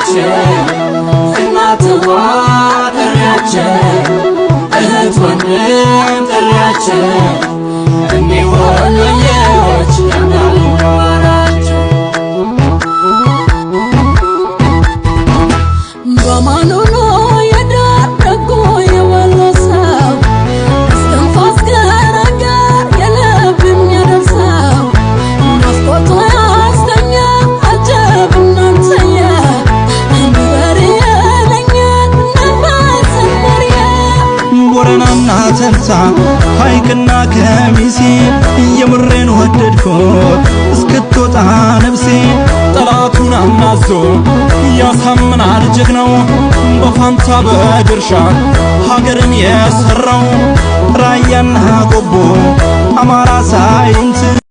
ጥሪያችን እናትዋ ጥሪያችን እህት ወንድም ጥሪያችን እኒህ ወሎዬዎች እንዳልዋራቸው በማኑ ነው የዳረጉ የወሎ ሰው እስትንፋስ ገረገር የልብ የሚያደርሰው ናፍቆቱ ያስተኛ አጀብ እናንተየ እንበር የለኛል ነፋስ መርየ ቦረናና ተንሳ ሐይቅና ከሚሴ የምሬን ወደድኩት እስክትወጣ ነፍሴ ጠላቱን አናዞ ያሳምናል ጀግናው በፋንታ በድርሻ ሀገርን የሰራው ራያና ቆቦ አማራ ሳይንት